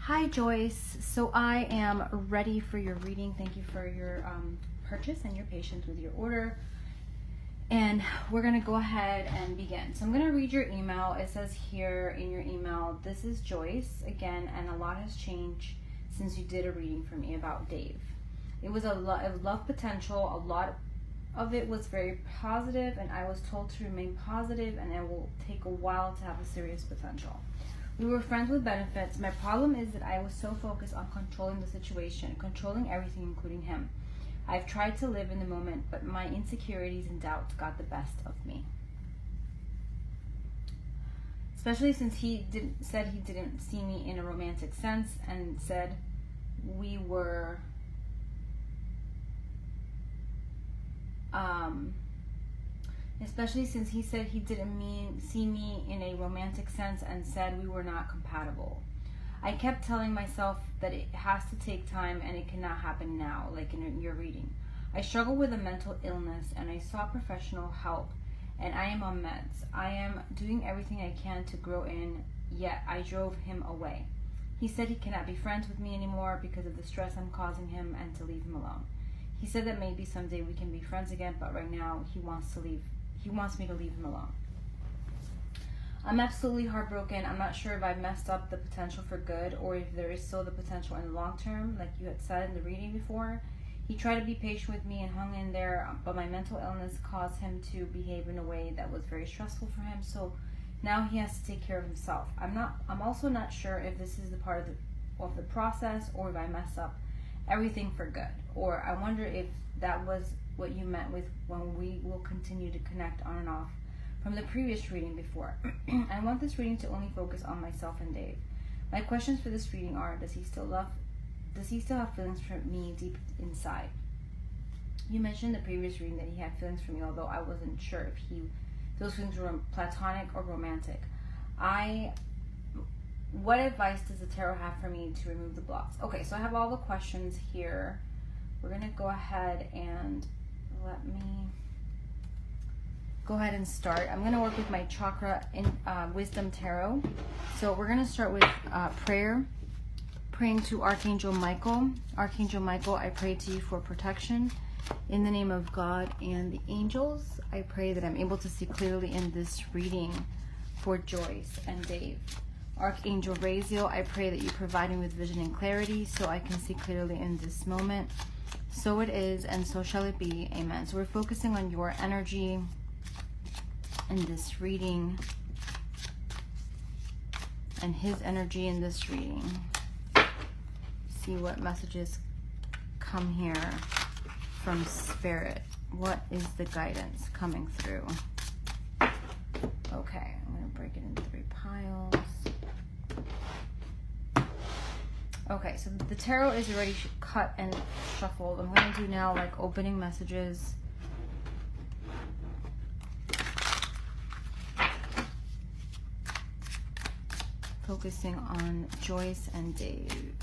Hi Joyce, so I am ready for your reading. Thank you for your purchase and your patience with your order. And we're going to go ahead and begin. So I'm going to read your email. It says here in your email, this is Joyce again, and a lot has changed since you did a reading for me about Dave. It was a lot of love potential. A lot of it was very positive, and I was told to remain positive, and it will take a while to have a serious potential. We were friends with benefits. My problem is that I was so focused on controlling the situation, controlling everything, including him. I've tried to live in the moment, but my insecurities and doubts got the best of me. Especially since he said he didn't see me in a romantic sense, and said we were especially since he said he didn't see me in a romantic sense and said we were not compatible. I kept telling myself that it has to take time and it cannot happen now, like in your reading. I struggle with a mental illness and I sought professional help, and I am on meds. I am doing everything I can to grow in, yet I drove him away. He said he cannot be friends with me anymore because of the stress I'm causing him and to leave him alone. He said that maybe someday we can be friends again, but right now he wants me to leave him alone. I'm absolutely heartbroken. I'm not sure if I've messed up the potential for good or if there is still the potential in the long term, like you had said in the reading before. He tried to be patient with me and hung in there, but my mental illness caused him to behave in a way that was very stressful for him, so now he has to take care of himself. I'm also not sure if this is the part of the process or if I mess up everything for good, or I wonder if that was what you meant with when we will continue to connect on and off from the previous reading before. I want this reading to only focus on myself and Dave. My questions for this reading are, does he still have feelings for me deep inside? You mentioned in the previous reading that he had feelings for me, although I wasn't sure if those feelings were platonic or romantic. What advice does the tarot have for me to remove the blocks? Okay, so I have all the questions here. We're going to go ahead and let me go ahead and start. I'm going to work with my chakra in wisdom tarot. So we're going to start with prayer. Praying to Archangel Michael. Archangel Michael, I pray to you for protection. In the name of God and the angels, I pray that I'm able to see clearly in this reading for Joyce and Dave. Archangel Raziel, I pray that you provide me with vision and clarity so I can see clearly in this moment. So it is, and so shall it be. Amen. So we're focusing on your energy in this reading and his energy in this reading. See what messages come here from Spirit. What is the guidance coming through? Okay, I'm going to break it into 3 piles. Okay, so the tarot is already cut and shuffled. I'm going to do now like opening messages. Focusing on Joyce and Dave.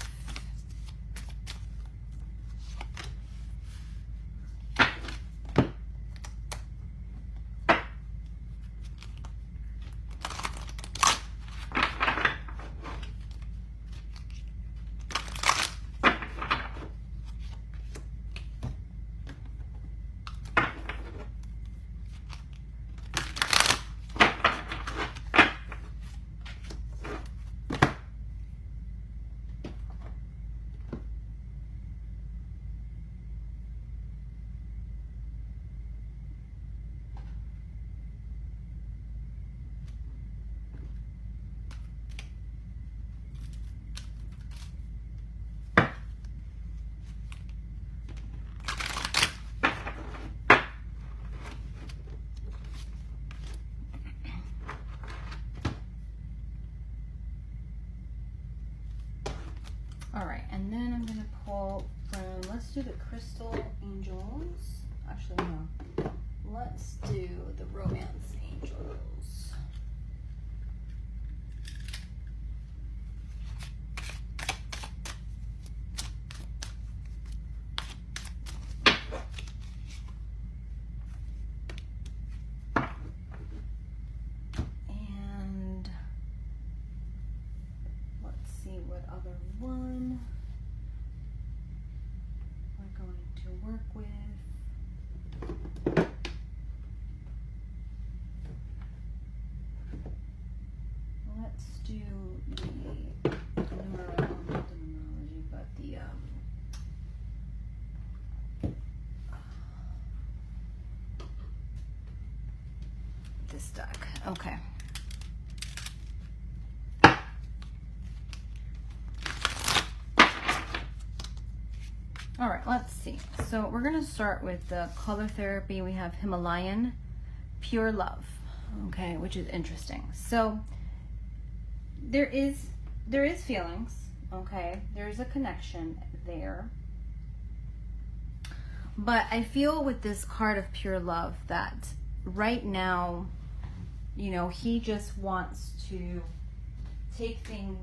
All right, and then I'm going to pull from, let's do the crystal angels. Actually, no. Let's do the romance angels. And let's see what other one we're going to work with. Let's do the not the numerology, but the this deck. Okay. All right, let's see. So we're going to start with the color therapy. We have Himalayan Pure Love, okay, which is interesting. So there is feelings, okay? There's a connection there. But I feel with this card of pure love that right now, you know, he just wants to take things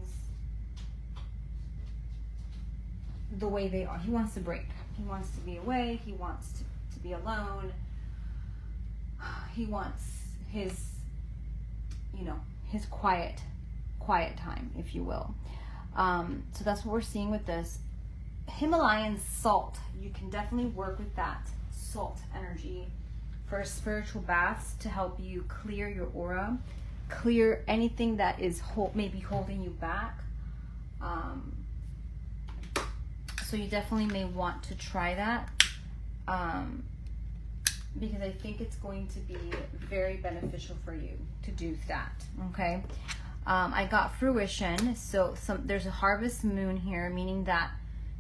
the way they are. He wants to break. He wants to be away. He wants to be alone. He wants his, you know, his quiet time, if you will. So that's what we're seeing with this. Himalayan salt. You can definitely work with that salt energy for spiritual baths to help you clear your aura, clear anything that is maybe holding you back. So you definitely may want to try that because I think it's going to be very beneficial for you to do that. Okay. I got fruition. So there's a harvest moon here, meaning that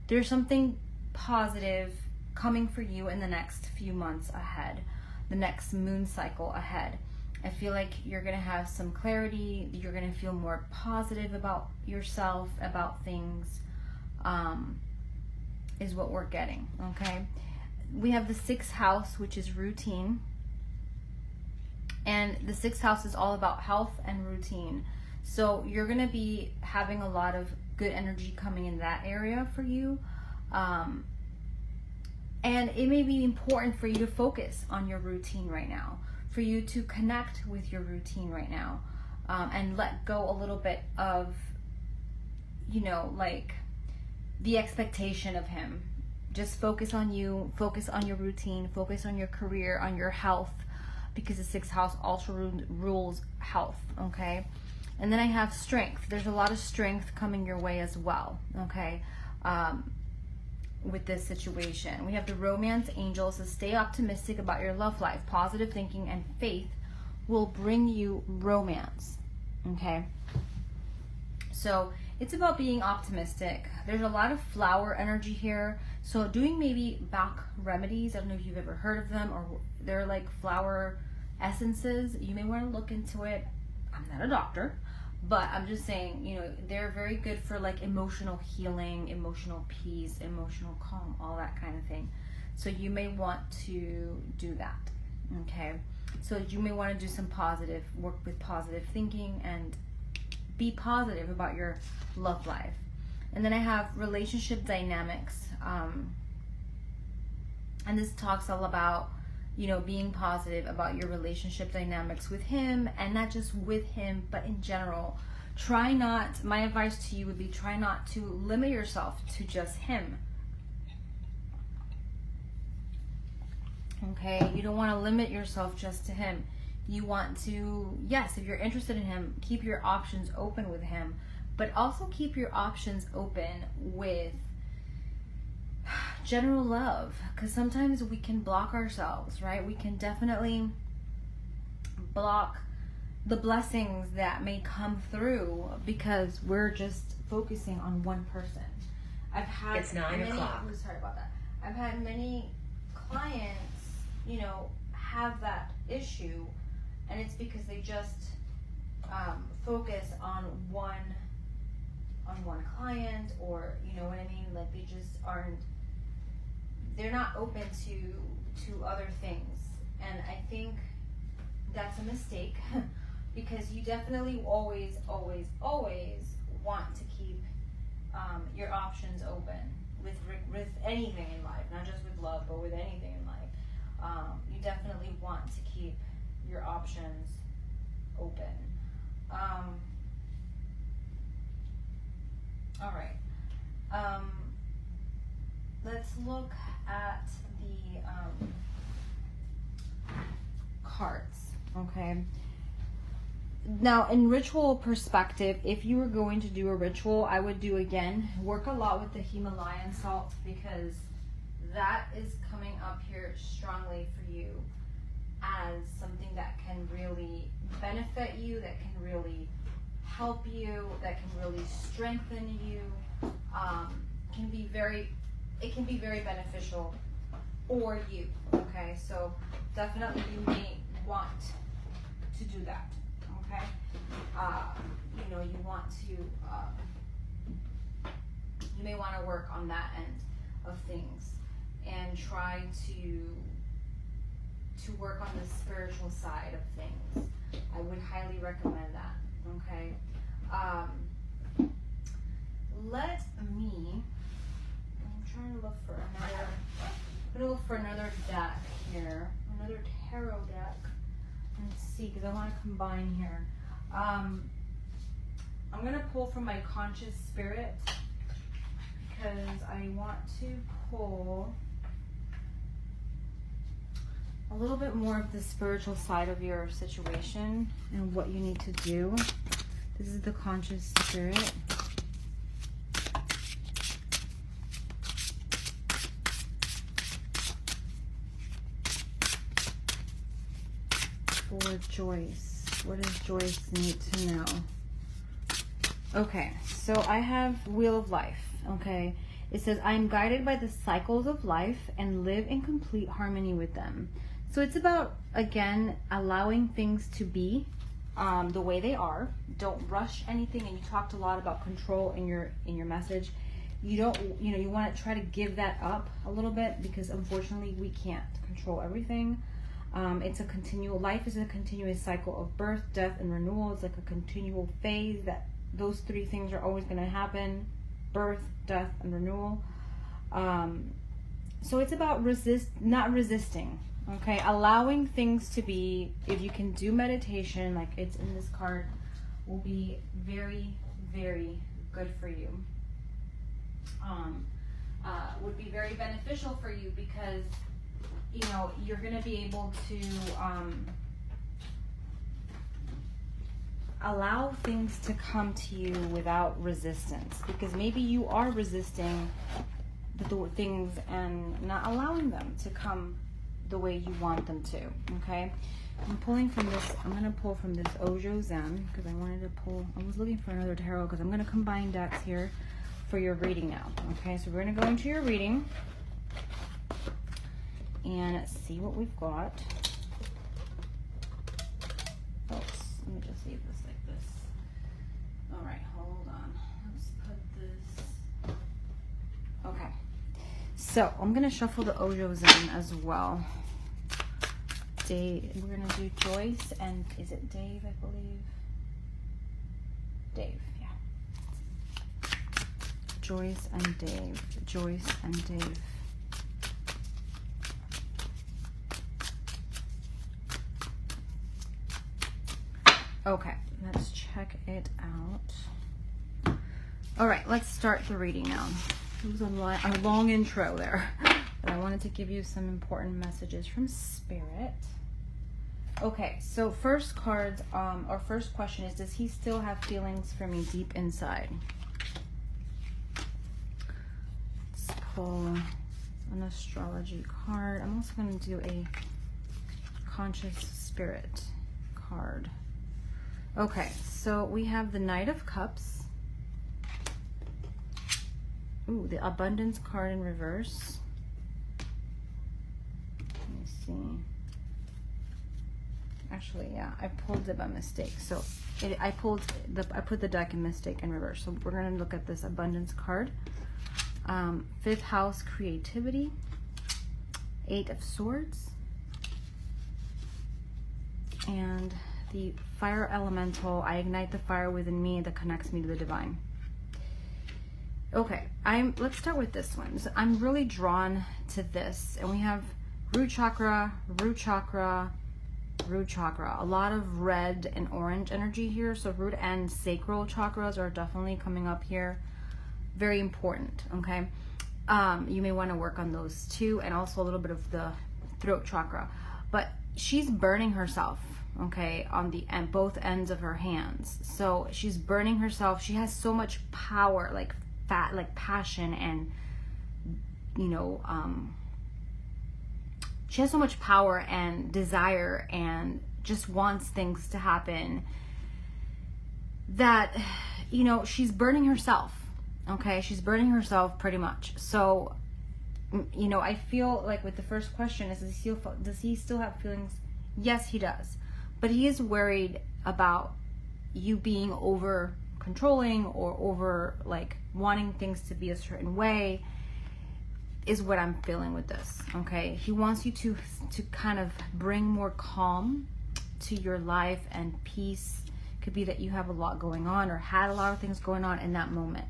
there's something positive coming for you in the next few months ahead, the next moon cycle ahead. I feel like you're going to have some clarity. You're going to feel more positive about yourself, about things, is what we're getting. Okay. We have the 6th house, which is routine. And the 6th house is all about health and routine. So you're going to be having a lot of good energy coming in that area for you. And it may be important for you to focus on your routine right now, for you to connect with your routine right now, and let go a little bit of, you know, like the expectation of him. Just focus on you, focus on your routine, focus on your career, on your health, because the 6th house also rules health, okay? And then I have strength. There's a lot of strength coming your way as well, okay, with this situation. We have the romance angel. So stay optimistic about your love life. Positive thinking and faith will bring you romance, okay? So it's about being optimistic. There's a lot of flower energy here. So doing maybe back remedies. I don't know if you've ever heard of them, or they're like flower essences. You may want to look into it. I'm not a doctor, but I'm just saying, you know, they're very good for like emotional healing, emotional peace, emotional calm, all that kind of thing. So you may want to do that, okay? So you may want to do some positive work with positive thinking and be positive about your love life. And then I have relationship dynamics, and this talks all about, you know, being positive about your relationship dynamics with him, and not just with him, but in general. My advice to you would be, try not to limit yourself to just him. Okay, you don't want to limit yourself just to him. You want to, yes, if you're interested in him, keep your options open with him, but also keep your options open with general love, because sometimes we can block ourselves, right? We can definitely block the blessings that may come through because we're just focusing on one person. It's 9 o'clock. Sorry about that. I've had many clients, you know, have that issue, and it's because they just focus on one client, or you know what I mean, like they just aren't, they're not open to other things. And I think that's a mistake because you definitely always want to keep your options open with anything in life, not just with love, but with anything in life. You definitely want to keep your options open. All right. Let's look at the cards. Okay. Now, in ritual perspective, if you were going to do a ritual, I would do, again, work a lot with the Himalayan salt, because that is coming up here strongly for you as something that can really benefit you, that can really help you, that can really strengthen you. It can be very beneficial for you. Okay, so definitely you may want to do that. Okay, you know, you want to, you may want to work on that end of things and try to work on the spiritual side of things. I would highly recommend that. Okay, let me. I'm trying to look for another. I'm gonna look for another deck here, another tarot deck. Let's see, because I want to combine here. I'm going to pull from my conscious spirit, because I want to pull a little bit more of the spiritual side of your situation and what you need to do. This is the conscious spirit. For Joyce. What does Joyce need to know? Okay, so I have Wheel of Life. Okay, it says, I am guided by the cycles of life and live in complete harmony with them. So it's about, again, allowing things to be the way they are. Don't rush anything. And you talked a lot about control in your message. You don't, you want to try to give that up a little bit, because unfortunately we can't control everything. It's a continual, life is a continuous cycle of birth, death, and renewal. It's like a continual phase that those three things are always going to happen: birth, death, and renewal. So it's about not resisting, okay? Allowing things to be. If you can do meditation, like it's in this card, will be very, very good for you. Would be very beneficial for you, because you're going to be able to allow things to come to you without resistance, because maybe you are resisting the things and not allowing them to come the way you want them to. Okay, I'm pulling from this. I'm going to pull from this Ojo Zen, because I was looking for another tarot, because I'm going to combine decks here for your reading now. Okay, so we're going to go into your reading and see what we've got. Oops, let me just leave this like this. All right, hold on. Let's put this. Okay, so I'm gonna shuffle the Ojo Zen as well. Dave, we're gonna do Joyce and is it Dave? I believe. Dave, yeah. Joyce and Dave. Joyce and Dave. Okay, let's check it out. All right, let's start the reading now. It was a long intro there, but I wanted to give you some important messages from Spirit. Okay, so first cards, our first question is, does he still have feelings for me deep inside? Let's pull an astrology card. I'm also going to do a conscious spirit card. Okay, so we have the Knight of Cups. Ooh, the Abundance card in reverse. Let me see. Actually, yeah, I pulled it by mistake. So I put the deck in mistake in reverse. So we're going to look at this Abundance card. Fifth house, creativity. 8 of Swords. And the fire elemental, I ignite the fire within me that connects me to the divine. Okay, let's start with this one. So I'm really drawn to this, and we have root chakra, root chakra, root chakra. A lot of red and orange energy here. So root and sacral chakras are definitely coming up here. very important, okay? You may want to work on those too, and also a little bit of the throat chakra. But she's burning herself, okay, on the end, both ends of her hands. So she's burning herself. She has so much power, like passion, and she has so much power and desire, and just wants things to happen, that she's burning herself. Okay, she's burning herself pretty much. So I feel like with the first question is, does he still have feelings? Yes, he does. But he is worried about you being over controlling, or over like wanting things to be a certain way, is what I'm feeling with this. Okay, he wants you to kind of bring more calm to your life and peace. Could be that you have a lot going on, or had a lot of things going on in that moment.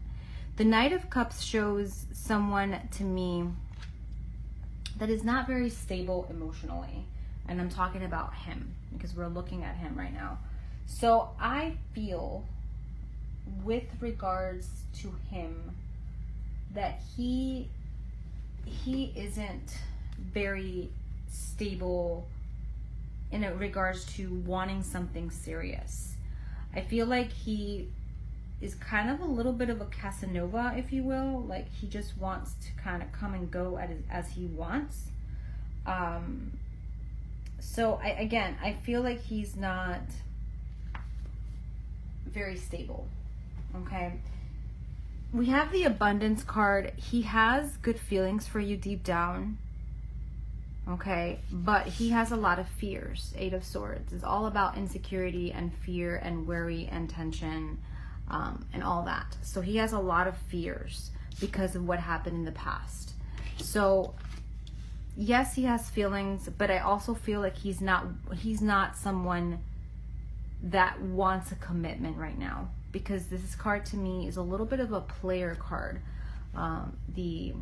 The Knight of Cups shows someone to me that is not very stable emotionally. And I'm talking about him, because we're looking at him right now. So I feel with regards to him that he isn't very stable in regards to wanting something serious. I feel like he is kind of a little bit of a Casanova, if you will. Like, he just wants to kind of come and go as he wants. So I feel like he's not very stable. Okay. We have the Abundance card. He has good feelings for you deep down. Okay, but he has a lot of fears. 8 of Swords is all about insecurity and fear and worry and tension, and all that. So he has a lot of fears because of what happened in the past. So yes, he has feelings, but I also feel like he's not someone that wants a commitment right now, because this card to me is a little bit of a player card. The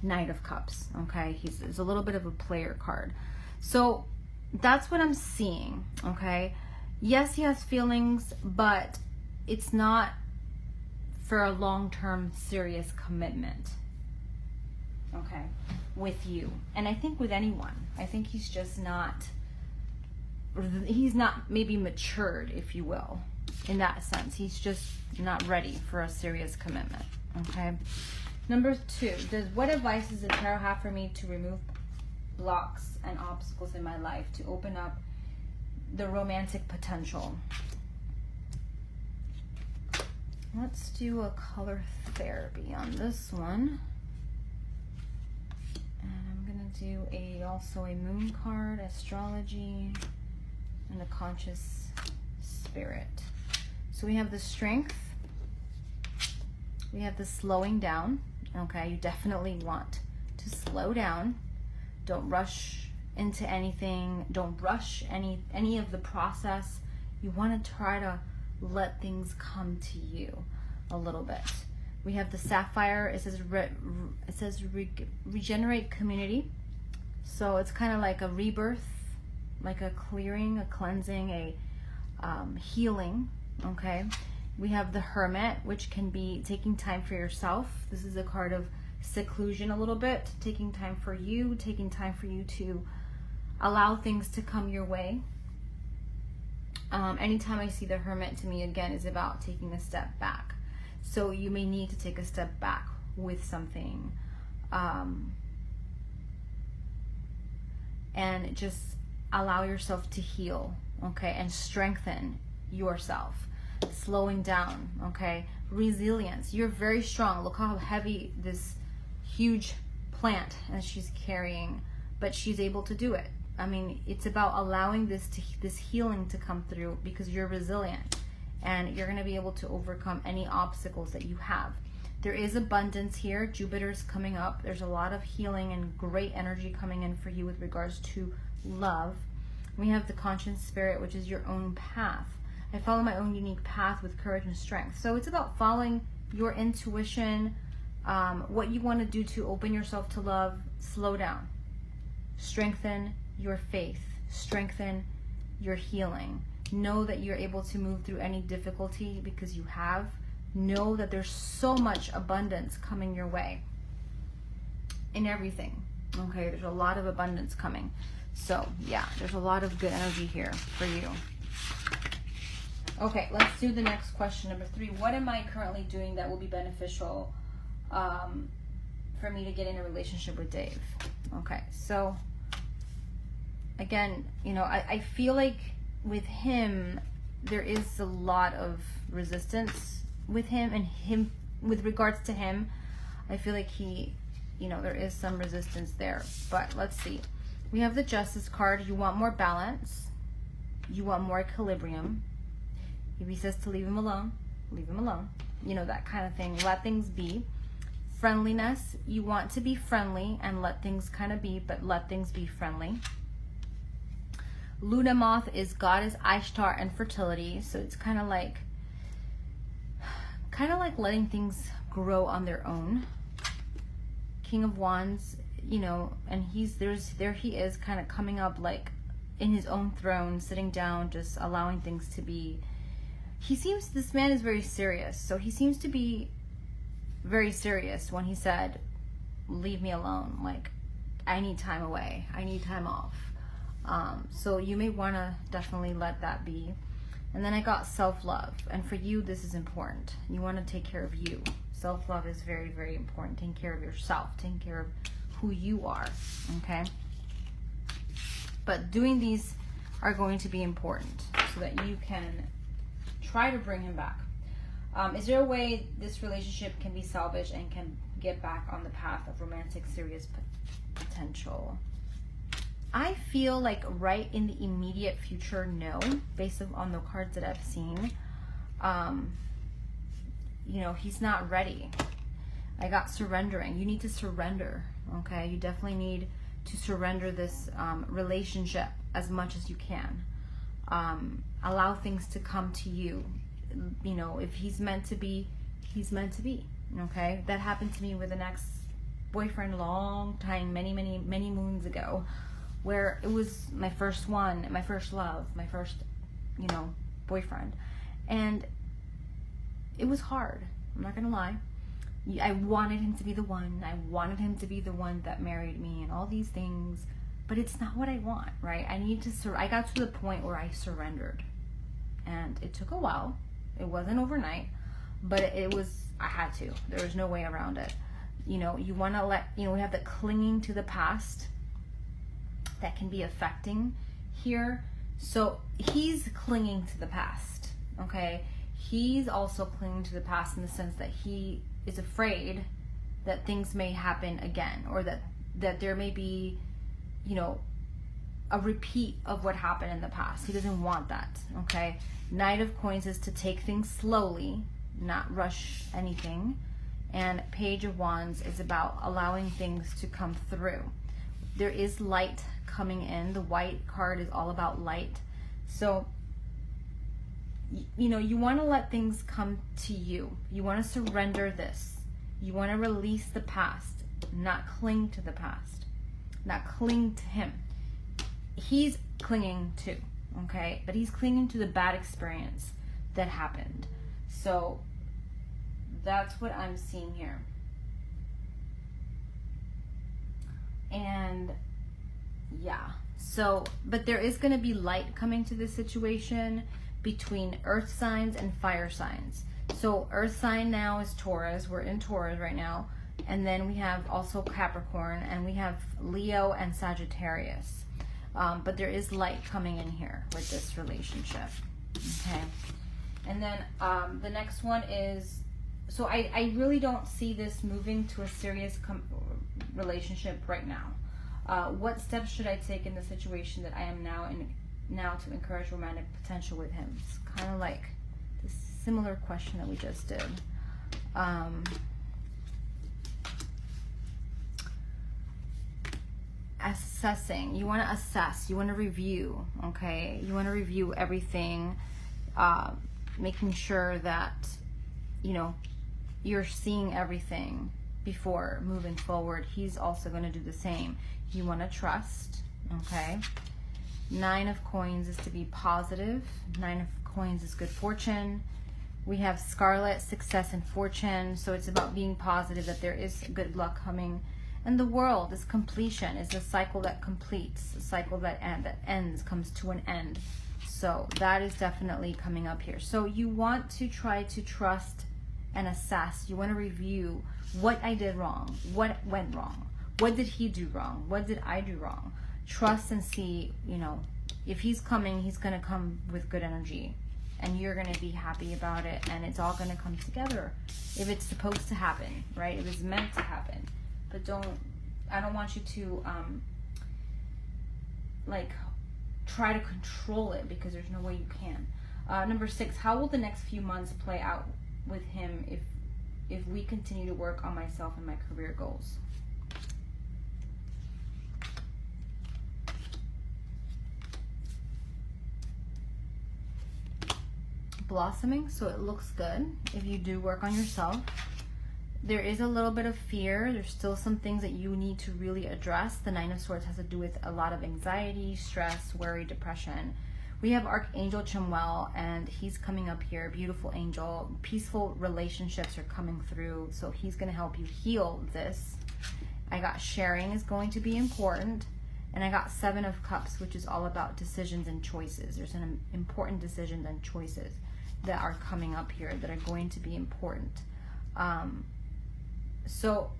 Knight of Cups, okay? He's a little bit of a player card. So that's what I'm seeing, okay? Yes, he has feelings, but it's not for a long-term serious commitment, okay, with you. And I think with anyone, I think he's just not, he's not maybe matured, if you will, in that sense. He's just not ready for a serious commitment, okay? Number 2, what advice does the tarot have for me to remove blocks and obstacles in my life to open up the romantic potential? Let's do a color therapy on this one. And I'm going to do also a moon card, astrology, and the conscious spirit. So we have the strength. We have the slowing down. Okay, you definitely want to slow down. Don't rush into anything. Don't rush any of the process. You want to try to let things come to you a little bit. We have the sapphire. It says regenerate community. So it's kind of like a rebirth, like a clearing, a cleansing, a healing. Okay. We have the Hermit, which can be taking time for yourself. This is a card of seclusion a little bit, taking time for you to allow things to come your way. Anytime I see the Hermit, to me, again, is about taking a step back. So you may need to take a step back with something, and just allow yourself to heal, okay, and strengthen yourself. Slowing down, okay? Resilience. You're very strong. Look how heavy this huge plant that she's carrying, but she's able to do it. I mean, it's about allowing this healing to come through, because you're resilient and you're going to be able to overcome any obstacles that you have. There is abundance here. Jupiter's coming up. There's a lot of healing and great energy coming in for you with regards to love. We have the conscious spirit, which is your own path. I follow my own unique path with courage and strength. So it's about following your intuition, what you want to do to open yourself to love. Slow down. Strengthen your faith. Strengthen your healing. Know that you're able to move through any difficulty, because you have Know that there's so much abundance coming your way in everything. Okay, there's a lot of abundance coming. So yeah, there's a lot of good energy here for you. Okay, let's do the next question, number 3. What am I currently doing that will be beneficial for me to get in a relationship with Dave? Okay, so again, you know, I feel like with him, there is a lot of resistance with him, and him, with regards to him, I feel like he, you know, there is some resistance there. But let's see. We have the Justice card. You want more balance. You want more equilibrium. If he says to leave him alone, leave him alone. You know, that kind of thing. Let things be. Friendliness. You want to be friendly and let things kind of be, but let things be friendly. Luna Moth is goddess Ishtar and fertility. So it's kind of like letting things grow on their own. King of Wands, you know, and there he is kind of coming up like in his own throne, sitting down, just allowing things to be. This man is very serious. So he seems to be very serious when he said, leave me alone. Like, I need time away. I need time off. So you may want to definitely let that be. And then I got self-love. And for you, this is important. You want to take care of you. Self-love is very, very important. Taking care of yourself. Taking care of who you are. Okay? But doing these are going to be important so that you can try to bring him back. Is there a way this relationship can be salvaged and can get back on the path of romantic, serious potential? I feel like right in the immediate future, no, based on the cards that I've seen. You know, he's not ready. I got surrendering. You need to surrender, okay? You definitely need to surrender this relationship as much as you can. Allow things to come to you. You know, if he's meant to be, he's meant to be, okay? That happened to me with an ex-boyfriend a long time, many moons ago, where it was my first one, my first love, my first, you know, boyfriend. And it was hard. I'm not going to lie. I wanted him to be the one. I wanted him to be the one that married me and all these things. But it's not what I want, right? I got to the point where I surrendered. And it took a while. It wasn't overnight. But I had to. There was no way around it. You know, you want to we have the clinging to the past that can be affecting here. So he's clinging to the past, okay? He's also clinging to the past in the sense that he is afraid that things may happen again, or that there may be, you know, a repeat of what happened in the past. He doesn't want that, okay? Knight of Coins is to take things slowly, not rush anything. And Page of Wands is about allowing things to come through. There is light coming in. The white card is all about light. So, you know, you want to let things come to you. You want to surrender this. You want to release the past, not cling to the past, not cling to him. He's clinging too, okay? But he's clinging to the bad experience that happened. So that's what I'm seeing here. And yeah, so, but there is going to be light coming to this situation between earth signs and fire signs. So earth sign now is Taurus. We're in Taurus right now. And then we have also Capricorn, and we have Leo and Sagittarius. But there is light coming in here with this relationship. Okay. And then the next one is, so I really don't see this moving to a serious relationship right now. What steps should I take in the situation that I am now to encourage romantic potential with him? It's kind of like the similar question that we just did. Assessing. You want to assess. You want to review. Okay. You want to review everything, making sure that, you know, you're seeing everything before moving forward. He's also going to do the same. You want to trust. Okay. 9 of Coins is to be positive. 9 of Coins is good fortune. We have Scarlet, success and fortune. So it's about being positive that there is good luck coming. And the World is completion, is a cycle that completes, a cycle that ends, comes to an end. So that is definitely coming up here. So you want to try to trust and assess. You want to review what I did wrong, what went wrong, what did he do wrong, what did I do wrong. Trust and see, you know, if he's coming, he's going to come with good energy. And you're going to be happy about it. And it's all going to come together. If it's supposed to happen, right? If it's meant to happen. But I don't want you to, like, try to control it, because there's no way you can. Number 6, how will the next few months play out with him if we continue to work on myself and my career goals? Blossoming, so it looks good if you do work on yourself. There is a little bit of fear. There's still some things that you need to really address. The Nine of Swords has to do with a lot of anxiety, stress, worry, depression. We have Archangel Chamuel, and he's coming up here. Beautiful angel. Peaceful relationships are coming through, so he's going to help you heal this. I got sharing is going to be important. And I got 7 of Cups, which is all about decisions and choices. There's an important decisions and choices that are coming up here that are going to be important. So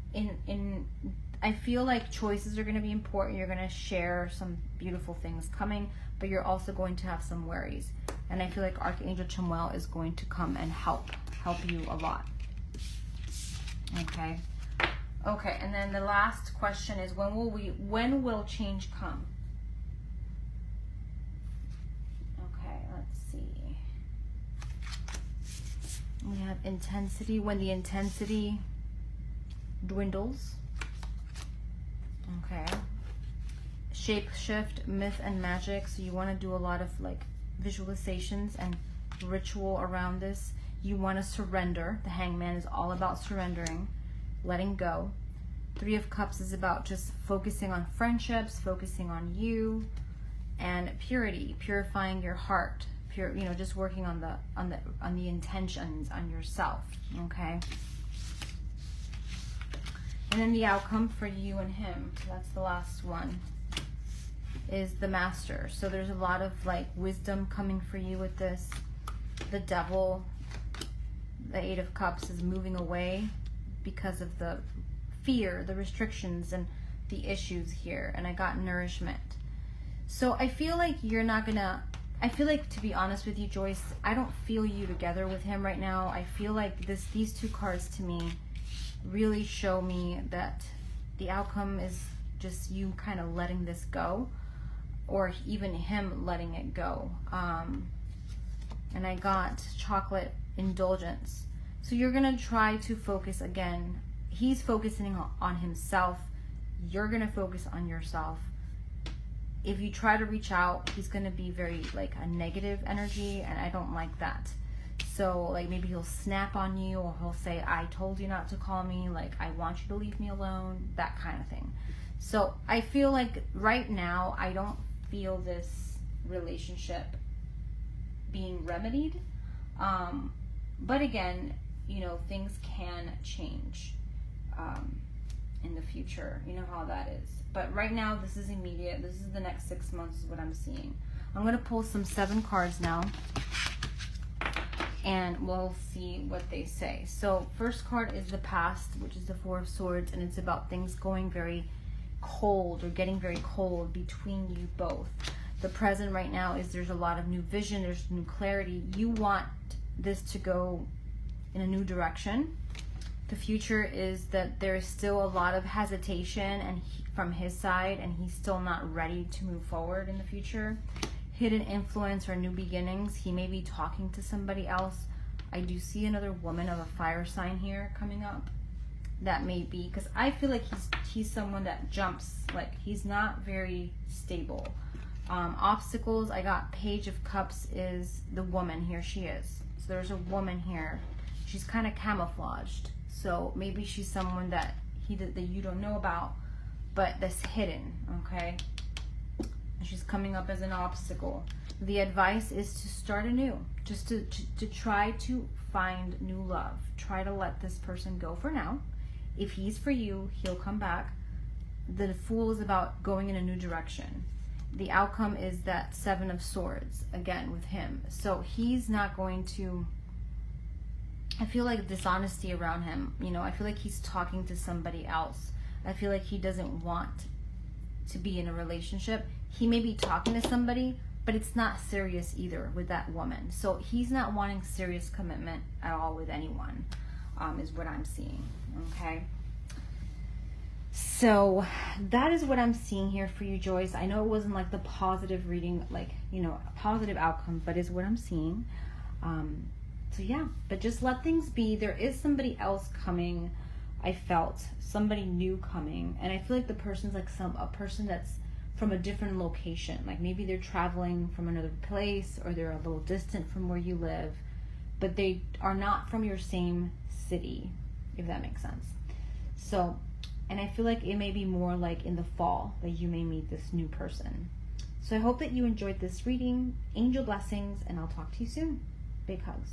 I feel like choices are going to be important. You're going to share some beautiful things coming, but you're also going to have some worries. And I feel like Archangel Chamuel is going to come and help you a lot. Okay. Okay, and then the last question is, when will change come? Okay, let's see. We have intensity, when the intensity dwindles. Okay. Shape shift, myth and magic. So you want to do a lot of like visualizations and ritual around this. You want to surrender. The Hangman is all about surrendering, letting go. 3 of Cups is about just focusing on friendships, focusing on you, and purity, purifying your heart. Just working on the intentions on yourself. Okay. And then the outcome for you and him, that's the last one, is the Master. So there's a lot of like wisdom coming for you with this. The Devil, the 8 of Cups, is moving away because of the fear, the restrictions, and the issues here. And I got nourishment. So I feel like to be honest with you, Joyce, I don't feel you together with him right now. I feel like these 2 cards to me really show me that the outcome is just you kind of letting this go, or even him letting it go. And I got chocolate indulgence. So you're going to try to focus again. He's focusing on himself. You're going to focus on yourself. If you try to reach out, he's going to be very like a negative energy, and I don't like that. So like maybe he'll snap on you, or he'll say, I told you not to call me, like I want you to leave me alone, that kind of thing. So I feel like right now I don't feel this relationship being remedied. But again, things can change in the future. You know how that is. But right now, this is immediate. This is the next 6 months is what I'm seeing. I'm going to pull some 7 cards now, and we'll see what they say. So first card is the past, which is the 4 of Swords, and it's about things going very cold or getting very cold between you both. The present right now is there's a lot of new vision, there's new clarity. You want this to go in a new direction. The future is that there's still a lot of hesitation from his side, and he's still not ready to move forward in the future. Hidden influence or new beginnings. He may be talking to somebody else. I do see another woman of a fire sign here coming up. That may be, because I feel like he's someone that jumps, like he's not very stable. Obstacles, I got Page of Cups is the woman. Here she is. So there's a woman here. She's kind of camouflaged. So maybe she's someone that you don't know about, but that's hidden, okay? She's coming up as an obstacle. The advice is to start anew, just to try to find new love. Try to let this person go for now. If he's for you, he'll come back. The Fool is about going in a new direction. The outcome is that Seven of Swords, again, with him. So he's not going to... I feel like dishonesty around him. You know, I feel like he's talking to somebody else. I feel like he doesn't want to be in a relationship. He may be talking to somebody, but it's not serious either with that woman. So he's not wanting serious commitment at all with anyone, is what I'm seeing. Okay? So that is what I'm seeing here for you, Joyce. I know it wasn't like the positive reading, like, you know, a positive outcome, but is what I'm seeing. So yeah, but just let things be. There is somebody else coming. I felt somebody new coming, and I feel like the person's like a person that's from a different location. Like maybe they're traveling from another place, or they're a little distant from where you live, but they are not from your same city, if that makes sense. So, and I feel like it may be more like in the fall that you may meet this new person. So I hope that you enjoyed this reading. Angel blessings, and I'll talk to you soon. Big hugs.